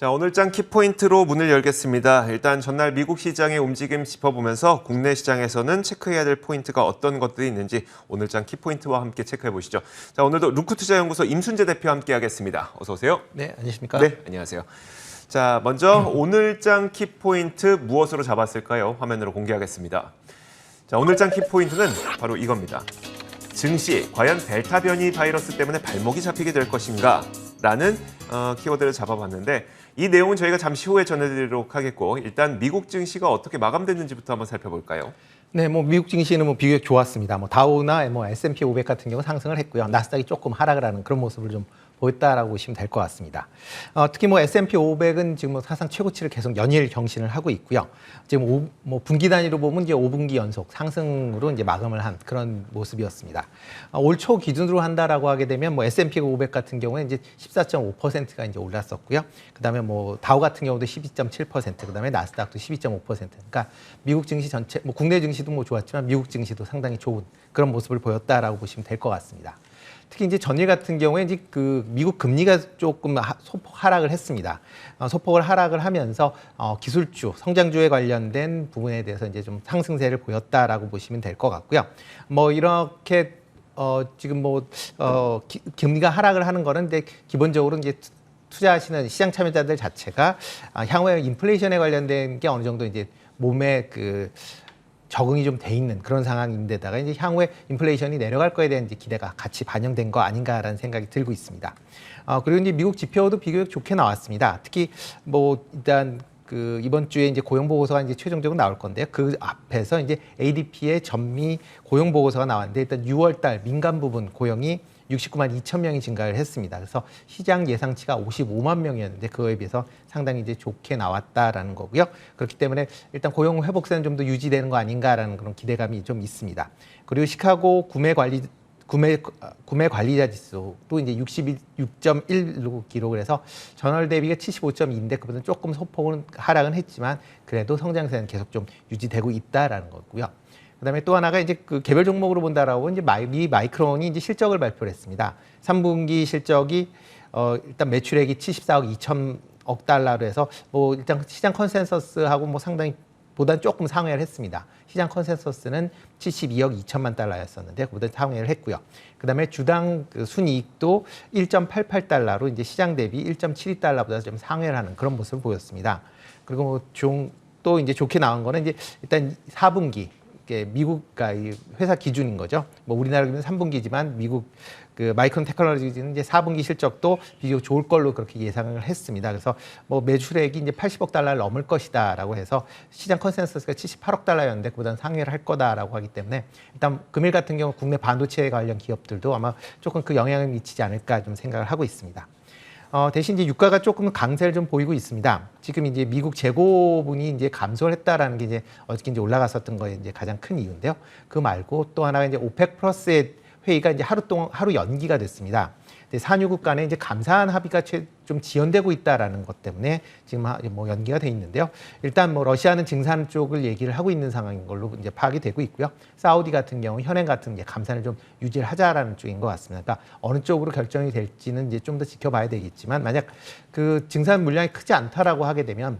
자, 오늘장 키포인트로 문을 열겠습니다. 일단 전날 미국 시장의 움직임 짚어보면서 국내 시장에서는 체크해야 될 포인트가 어떤 것들이 있는지 오늘장 키포인트와 함께 체크해 보시죠. 자, 오늘도 루크투자연구소 임순재 대표와 함께 하겠습니다. 어서 오세요. 네, 안녕하십니까? 네, 안녕하세요. 자, 먼저 오늘장 키포인트 무엇으로 잡았을까요? 화면으로 공개하겠습니다. 자, 오늘장 키포인트는 바로 이겁니다. 증시, 과연 델타 변이 바이러스 때문에 발목이 잡히게 될 것인가? 라는 키워드를 잡아봤는데 이 내용은 저희가 잠시 후에 전해드리도록 하겠고 일단 미국 증시가 어떻게 마감됐는지부터 한번 살펴볼까요? 네, 미국 증시는 비교적 좋았습니다. 다우나 S&P 500 같은 경우 상승을 했고요. 나스닥이 조금 하락을 하는 그런 모습을 좀 보였다라고 보시면 될 것 같습니다. 특히 S&P 500은 지금 사상 최고치를 계속 연일 경신을 하고 있고요. 지금 분기 단위로 보면 이제 5분기 연속 상승으로 이제 마감을 한 그런 모습이었습니다. 올 초 기준으로 한다라고 하게 되면 S&P 500 같은 경우에 이제 14.5%가 이제 올랐었고요. 그다음에 다우 같은 경우도 12.7%, 그다음에 나스닥도 12.5%. 그러니까 미국 증시 전체, 국내 증시도 좋았지만 미국 증시도 상당히 좋은 그런 모습을 보였다라고 보시면 될 것 같습니다. 특히 이제 전일 같은 경우에 이제 미국 금리가 조금 소폭 하락을 했습니다. 소폭을 하락을 하면서 기술주, 성장주에 관련된 부분에 대해서 이제 좀 상승세를 보였다라고 보시면 될 것 같고요. 이렇게 지금 금리가 하락을 하는 거는 근데 기본적으로 이제 투자하시는 시장 참여자들 자체가 향후에 인플레이션에 관련된 게 어느 정도 이제 몸에 적응이 좀 돼 있는 그런 상황인데다가 이제 향후에 인플레이션이 내려갈 거에 대한 이제 기대가 같이 반영된 거 아닌가라는 생각이 들고 있습니다. 그리고 이제 미국 지표도 비교적 좋게 나왔습니다. 특히 일단 이번 주에 이제 고용 보고서가 이제 최종적으로 나올 건데요. 그 앞에서 이제 ADP의 전미 고용 보고서가 나왔는데 일단 6월 달 민간 부분 고용이 69만 2천 명이 증가를 했습니다. 그래서 시장 예상치가 55만 명이었는데 그거에 비해서 상당히 이제 좋게 나왔다라는 거고요. 그렇기 때문에 일단 고용 회복세는 좀 더 유지되는 거 아닌가라는 그런 기대감이 좀 있습니다. 그리고 시카고 구매 관리자 지수도 이제 66.1로 기록을 해서 전월 대비가 75.2인데 그보다는 조금 소폭은 하락은 했지만 그래도 성장세는 계속 좀 유지되고 있다라는 거고요. 그다음에 또 하나가 이제 개별 종목으로 본다라고 이제 미 마이크론이 이제 실적을 발표를 했습니다. 3분기 실적이 일단 매출액이 74억 2천억 달러로 해서 일단 시장 컨센서스하고 상당히 보다는 조금 상회를 했습니다. 시장 컨센서스는 72억 2천만 달러였었는데 그보다 상회를 했고요. 그다음에 주당 순이익도 1.88달러로 이제 시장 대비 1.72달러보다 좀 상회를 하는 그런 모습을 보였습니다. 그리고 또 이제 좋게 나온 거는 이제 일단 4분기 미국 회사 기준인 거죠. 우리나라 기준 3분기지만 미국 마이크론 테크놀로지는 이제 4분기 실적도 비교적 좋을 걸로 그렇게 예상을 했습니다. 그래서 매출액이 이제 80억 달러를 넘을 것이다라고 해서 시장 컨센서스가 78억 달러였는데 그보다는 상회를 할 거다라고 하기 때문에 일단 금일 같은 경우 국내 반도체 관련 기업들도 아마 조금 영향을 미치지 않을까 좀 생각을 하고 있습니다. 대신 이제 유가가 조금 강세를 좀 보이고 있습니다. 지금 이제 미국 재고분이 이제 감소를 했다라는 게 이제 어저께 이제 올라갔었던 거에 이제 가장 큰 이유인데요. 그 말고 또 하나가 이제 오펙 플러스의 회의가 이제 하루 연기가 됐습니다. 산유국 간에 이제 감사한 합의가 좀 지연되고 있다라는 것 때문에 지금 연기가 돼 있는데요. 일단 러시아는 증산 쪽을 얘기를 하고 있는 상황인 걸로 이제 파악이 되고 있고요. 사우디 같은 경우 현행 같은 게 감산을 좀 유지를 하자라는 쪽인 것 같습니다. 그러니까 어느 쪽으로 결정이 될지는 이제 좀 더 지켜봐야 되겠지만 만약 증산 물량이 크지 않다라고 하게 되면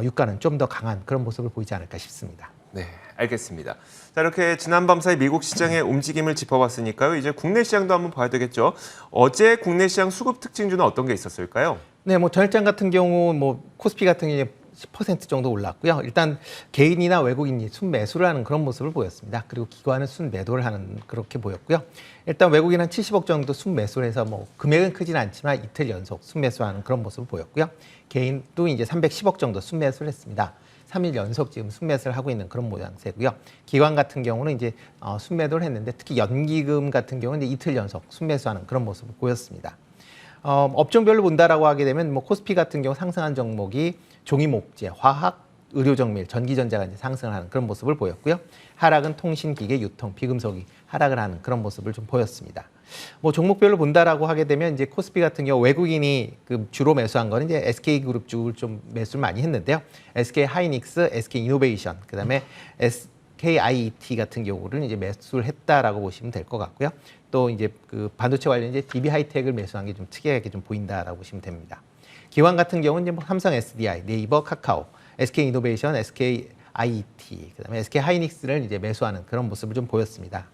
유가는 좀 더 강한 그런 모습을 보이지 않을까 싶습니다. 네, 알겠습니다. 자, 이렇게 지난밤 사이 미국 시장의 움직임을 짚어봤으니까요. 이제 국내 시장도 한번 봐야 되겠죠. 어제 국내 시장 수급 특징주는 어떤 게 있었을까요? 네, 전일장 같은 경우 코스피 같은 경우 10% 정도 올랐고요. 일단 개인이나 외국인이 순매수를 하는 그런 모습을 보였습니다. 그리고 기관은 순매도를 하는 그렇게 보였고요. 일단 외국인 한 70억 정도 순매수를 해서 금액은 크진 않지만 이틀 연속 순매수하는 그런 모습을 보였고요. 개인도 이제 310억 정도 순매수를 했습니다. 3일 연속 지금 순매수를 하고 있는 그런 모양새고요. 기관 같은 경우는 이제 순매도를 했는데 특히 연기금 같은 경우는 이제 이틀 연속 순매수하는 그런 모습을 보였습니다. 업종별로 본다라고 하게 되면 코스피 같은 경우 상승한 종목이 종이목재, 화학, 의료정밀, 전기전자가 이제 상승을 하는 그런 모습을 보였고요. 하락은 통신기계, 유통, 비금속이 하락을 하는 그런 모습을 좀 보였습니다. 종목별로 본다라고 하게 되면 이제 코스피 같은 경우 외국인이 주로 매수한 거는 이제 SK그룹 쪽을 좀 매수를 많이 했는데요. SK하이닉스, SK이노베이션, 그다음에 KIET 같은 경우는 이제 매수를 했다라고 보시면 될 것 같고요. 또 이제 반도체 관련 이제 DB 하이텍을 매수한 게 좀 특이하게 좀 보인다라고 보시면 됩니다. 기관 같은 경우는 이제 뭐 삼성 SDI, 네이버, 카카오, SK 이노베이션, SK IET, 그다음에 SK 하이닉스를 이제 매수하는 그런 모습을 좀 보였습니다.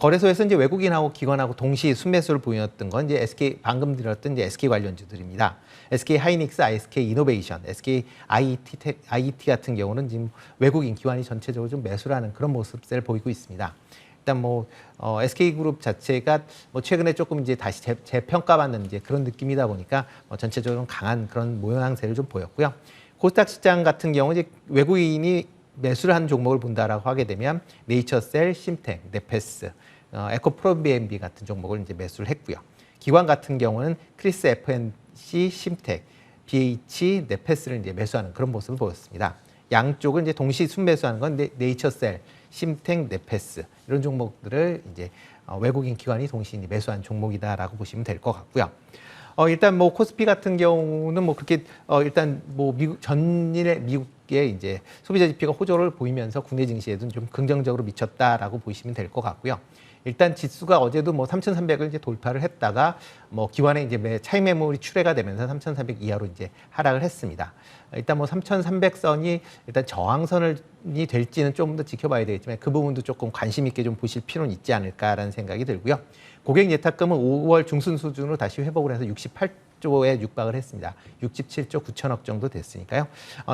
거래소에서 이제 외국인하고 기관하고 동시 순매수를 보였던 건 이제 SK 방금 들었던 이제 SK 관련주들입니다. SK 하이닉스, SK 이노베이션, SK IET 같은 경우는 지금 외국인 기관이 전체적으로 좀 매수를 하는 그런 모습을 보이고 있습니다. 일단 뭐 SK 그룹 자체가 뭐 최근에 조금 이제 다시 재평가받는 이제 그런 느낌이다 보니까 전체적으로 강한 그런 모양새를 좀 보였고요. 코스닥 시장 같은 경우 이제 외국인이 매수를 한 종목을 본다라고 하게 되면 네이처셀, 심텍, 네페스, 에코프로비엠비 같은 종목을 이제 매수를 했고요. 기관 같은 경우는 크리스 FNC, 심텍, BH, 네페스를 이제 매수하는 그런 모습을 보였습니다. 양쪽을 이제 동시 순매수하는 건 네이처셀, 심텍, 네페스 이런 종목들을 이제 외국인 기관이 동시 매수한 종목이다라고 보시면 될 것 같고요. 일단 뭐 코스피 같은 경우는 뭐 그렇게 일단 뭐 전일에 미국의 이제 소비자 지표가 호조를 보이면서 국내 증시에도 좀 긍정적으로 미쳤다라고 보시면 될 것 같고요. 일단 지수가 어제도 뭐 3,300을 이제 돌파를 했다가 뭐 기관의 이제 차익 매물이 출회가 되면서 3,300 이하로 이제 하락을 했습니다. 일단 뭐 3,300선이 일단 저항선이 될지는 좀 더 지켜봐야 되겠지만 그 부분도 조금 관심 있게 좀 보실 필요는 있지 않을까라는 생각이 들고요. 고객 예탁금은 5월 중순 수준으로 다시 회복을 해서 68조에 육박을 했습니다. 67조 9천억 정도 됐으니까요.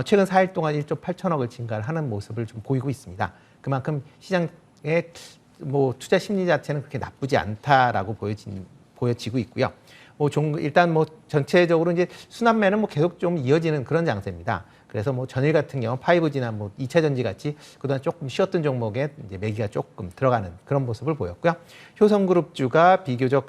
최근 4일 동안 1조 8천억을 증가를 하는 모습을 좀 보이고 있습니다. 그만큼 시장의 뭐 투자 심리 자체는 그렇게 나쁘지 않다라고 보여지고 있고요. 일단 뭐 전체적으로 이제 순환매는 뭐 계속 좀 이어지는 그런 장세입니다. 그래서 뭐 전일 같은 경우 5G나 뭐 2차 전지 같이 그동안 조금 쉬었던 종목에 이제 매기가 조금 들어가는 그런 모습을 보였고요. 효성그룹주가 비교적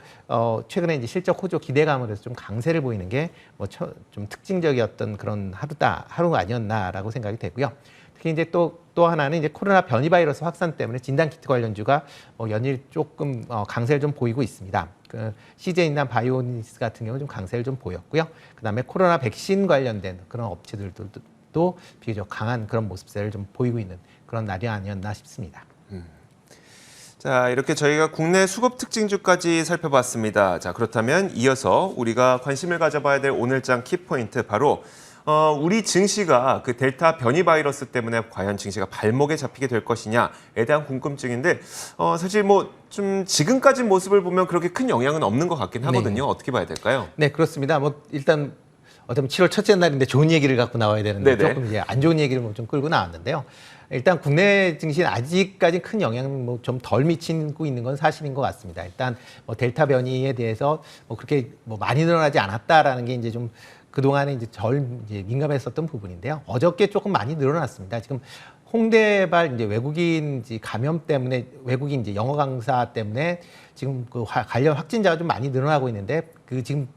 최근에 이제 실적 호조 기대감을 해서 좀 강세를 보이는 게 뭐 좀 특징적이었던 그런 하루가 아니었나라고 생각이 되고요. 특히 이제 또 하나는 이제 코로나 변이 바이러스 확산 때문에 진단키트 관련주가 연일 조금 강세를 좀 보이고 있습니다. 그 CJ나 바이오니스 같은 경우 좀 강세를 좀 보였고요. 그다음에 코로나 백신 관련된 그런 업체들도 비교적 강한 그런 모습세를 좀 보이고 있는 그런 날이 아니었나 싶습니다. 자, 이렇게 저희가 국내 수급 특징주까지 살펴봤습니다. 자, 그렇다면 이어서 우리가 관심을 가져봐야 될 오늘장 키포인트 바로 우리 증시가 그 델타 변이 바이러스 때문에 과연 증시가 발목에 잡히게 될 것이냐에 대한 궁금증인데 사실 뭐 좀 지금까지 모습을 보면 그렇게 큰 영향은 없는 것 같긴 하거든요. 네. 어떻게 봐야 될까요? 네, 그렇습니다. 뭐 일단 어쩌면 7월 첫째 날인데 좋은 얘기를 갖고 나와야 되는데 네네. 조금 이제 안 좋은 얘기를 뭐 좀 끌고 나왔는데요. 일단 국내 증시는 아직까지 큰 영향은 뭐 좀 덜 미치고 있는 건 사실인 것 같습니다. 일단 뭐 델타 변이에 대해서 뭐 그렇게 뭐 많이 늘어나지 않았다라는 게 이제 좀 그동안에 이제 이제 민감했었던 부분인데요. 어저께 조금 많이 늘어났습니다. 지금 홍대발 이제 외국인 감염 때문에 외국인 이제 영어 강사 때문에 지금 그 관련 확진자가 좀 많이 늘어나고 있는데 그 지금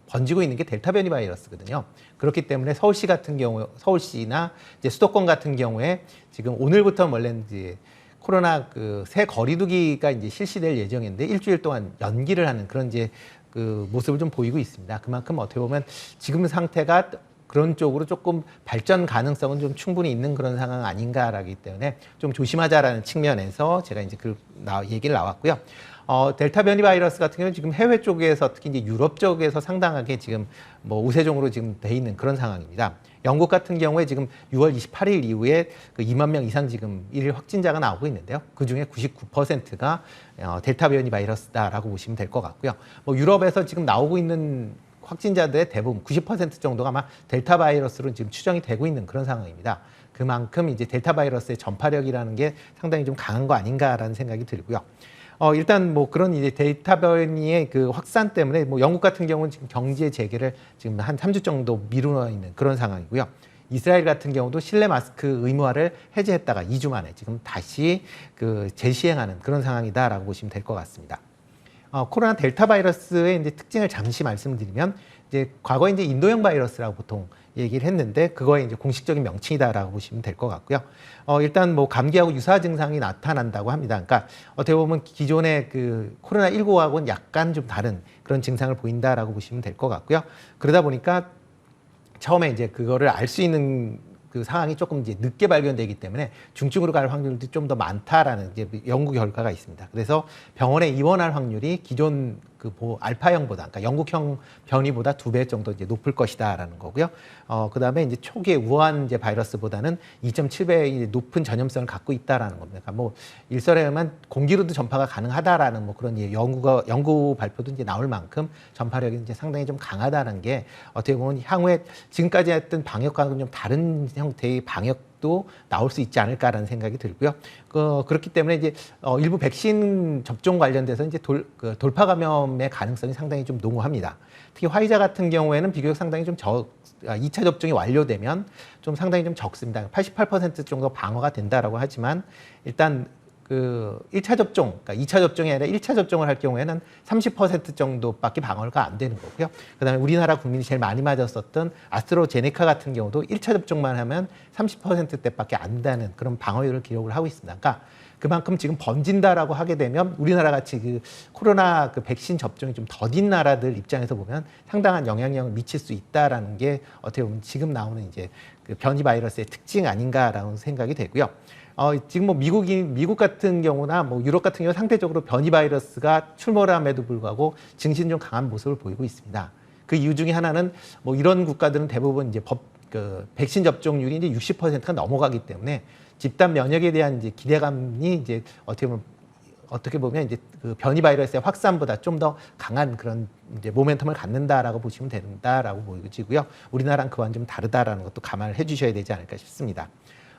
번지고 있는 게 델타 변이 바이러스거든요. 그렇기 때문에 서울시 같은 경우, 서울시나 이제 수도권 같은 경우에 지금 오늘부터 원래는 이제 코로나 그 새 거리두기가 이제 실시될 예정인데 일주일 동안 연기를 하는 그런 이제 그 모습을 좀 보이고 있습니다. 그만큼 어떻게 보면 지금 상태가 그런 쪽으로 조금 발전 가능성은 좀 충분히 있는 그런 상황 아닌가라기 때문에 좀 조심하자라는 측면에서 제가 이제 얘기를 나왔고요. 델타 변이 바이러스 같은 경우는 지금 해외 쪽에서 특히 이제 유럽 쪽에서 상당하게 지금 뭐 우세종으로 지금 돼 있는 그런 상황입니다. 영국 같은 경우에 지금 6월 28일 이후에 그 2만 명 이상 지금 일일 확진자가 나오고 있는데요. 그 중에 99%가 델타 변이 바이러스다라고 보시면 될 것 같고요. 뭐 유럽에서 지금 나오고 있는 확진자들의 대부분 90% 정도가 아마 델타 바이러스로 지금 추정이 되고 있는 그런 상황입니다. 그만큼 이제 델타 바이러스의 전파력이라는 게 상당히 좀 강한 거 아닌가라는 생각이 들고요. 일단 뭐 그런 이제 델타 변이의 그 확산 때문에 뭐 영국 같은 경우는 지금 경제 재개를 지금 한 3주 정도 미루어 있는 그런 상황이고요. 이스라엘 같은 경우도 실내 마스크 의무화를 해제했다가 2주 만에 지금 다시 그 재시행하는 그런 상황이다라고 보시면 될 것 같습니다. 코로나 델타 바이러스의 이제 특징을 잠시 말씀드리면 이제 과거에 이제 인도형 바이러스라고 보통 얘기를 했는데 그거의 이제 공식적인 명칭이다라고 보시면 될 것 같고요. 일단 뭐 감기하고 유사 증상이 나타난다고 합니다. 그러니까 어떻게 보면 기존의 그 코로나19하고는 약간 좀 다른 그런 증상을 보인다라고 보시면 될 것 같고요. 그러다 보니까 처음에 이제 그거를 알 수 있는 그 상황이 조금 이제 늦게 발견되기 때문에 중증으로 갈 확률도 좀 더 많다라는 이제 연구 결과가 있습니다. 그래서 병원에 입원할 확률이 기존 알파형보다, 그러니까 영국형 변이보다 2배 정도 이제 높을 것이다라는 거고요. 그다음에 이제 초기에 우한 이제 바이러스보다는 2.7배 높은 전염성을 갖고 있다라는 겁니다. 그러니까 뭐 일설에 의하면 공기로도 전파가 가능하다라는 뭐 그런 연구 발표도 이제 나올 만큼 전파력이 이제 상당히 좀 강하다는 게 어떻게 보면 향후에 지금까지 했던 방역과는 좀 다른 형태의 방역도 나올 수 있지 않을까라는 생각이 들고요. 그렇기 때문에 이제 일부 백신 접종 관련돼서 이제 돌파 감염의 가능성이 상당히 좀 농후합니다. 특히 화이자 같은 경우에는 비교적 상당히 좀 2차 접종이 완료되면 좀 상당히 좀 적습니다. 88% 정도 방어가 된다라고 하지만 일단 1차 접종, 그러니까 2차 접종이 아니라 1차 접종을 할 경우에는 30% 정도밖에 방어가 안 되는 거고요. 그다음에 우리나라 국민이 제일 많이 맞았었던 아스트로제네카 같은 경우도 1차 접종만 하면 30%대밖에 안 된다는 그런 방어율을 기록을 하고 있습니다. 그러니까 그만큼 지금 번진다라고 하게 되면 우리나라 같이 코로나 백신 접종이 좀 더딘 나라들 입장에서 보면 상당한 영향력을 미칠 수 있다라는 게 어떻게 보면 지금 나오는 이제 변이 바이러스의 특징 아닌가라는 생각이 되고요. 지금 뭐 미국 같은 경우나 뭐 유럽 같은 경우 상대적으로 변이 바이러스가 출몰함에도 불구하고 증신 좀 강한 모습을 보이고 있습니다. 그 이유 중에 하나는 뭐 이런 국가들은 대부분 이제 백신 접종률이 이제 60%가 넘어가기 때문에 집단 면역에 대한 이제 기대감이 이제 어떻게 보면 이제 변이 바이러스의 확산보다 좀 더 강한 그런 이제 모멘텀을 갖는다라고 보시면 된다라고 보여지고요. 우리나라랑 그와는 좀 다르다라는 것도 감안을 해주셔야 되지 않을까 싶습니다.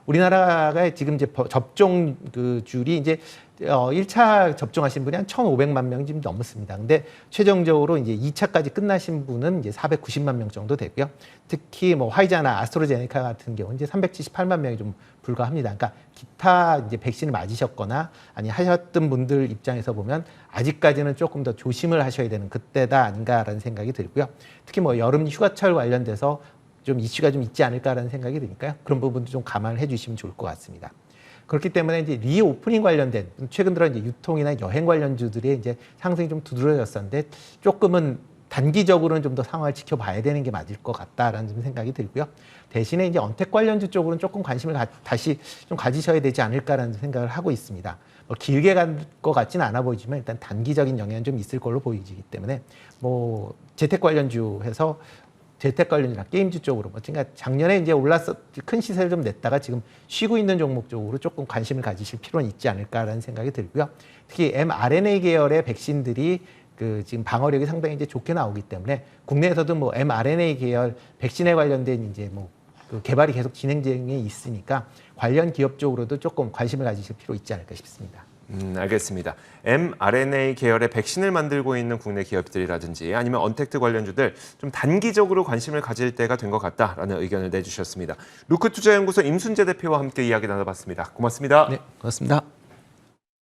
우리나라가 지금 이제 접종 줄이 이제 1차 접종하신 분이 한 1,500만 명 지금 넘었습니다. 근데 최종적으로 이제 2차까지 끝나신 분은 이제 490만 명 정도 되고요. 특히 뭐 화이자나 아스트로제네카 같은 경우는 이제 378만 명이 좀 불과합니다. 그러니까 기타 이제 백신을 맞으셨거나 아니 하셨던 분들 입장에서 보면 아직까지는 조금 더 조심을 하셔야 되는 그때다 아닌가라는 생각이 들고요. 특히 뭐 여름 휴가철 관련돼서 좀 이슈가 좀 있지 않을까라는 생각이 드니까요. 그런 부분도 좀 감안을 해주시면 좋을 것 같습니다. 그렇기 때문에 이제 리오프닝 관련된 최근 들어 이제 유통이나 여행 관련주들이 이제 상승이 좀 두드러졌었는데 조금은 단기적으로는 좀 더 상황을 지켜봐야 되는 게 맞을 것 같다라는 좀 생각이 들고요. 대신에 이제 언택 관련주 쪽으로는 조금 관심을 다시 좀 가지셔야 되지 않을까라는 생각을 하고 있습니다. 뭐 길게 갈 것 같지는 않아 보이지만 일단 단기적인 영향은 좀 있을 걸로 보이기 때문에 뭐 재택 관련주 해서 재택 관련이나 게임주 쪽으로 그러니까 작년에 이제 큰 시세를 좀 냈다가 지금 쉬고 있는 종목 쪽으로 조금 관심을 가지실 필요는 있지 않을까라는 생각이 들고요. 특히 mRNA 계열의 백신들이 지금 방어력이 상당히 이제 좋게 나오기 때문에 국내에서도 뭐 mRNA 계열 백신에 관련된 이제 뭐 개발이 계속 진행 중에 있으니까 관련 기업 쪽으로도 조금 관심을 가지실 필요 있지 않을까 싶습니다. 알겠습니다. mRNA 계열의 백신을 만들고 있는 국내 기업들이라든지 아니면 언택트 관련주들 좀 단기적으로 관심을 가질 때가 된 것 같다라는 의견을 내주셨습니다. 루크투자연구소 임순재 대표와 함께 이야기 나눠봤습니다. 고맙습니다. 네, 고맙습니다.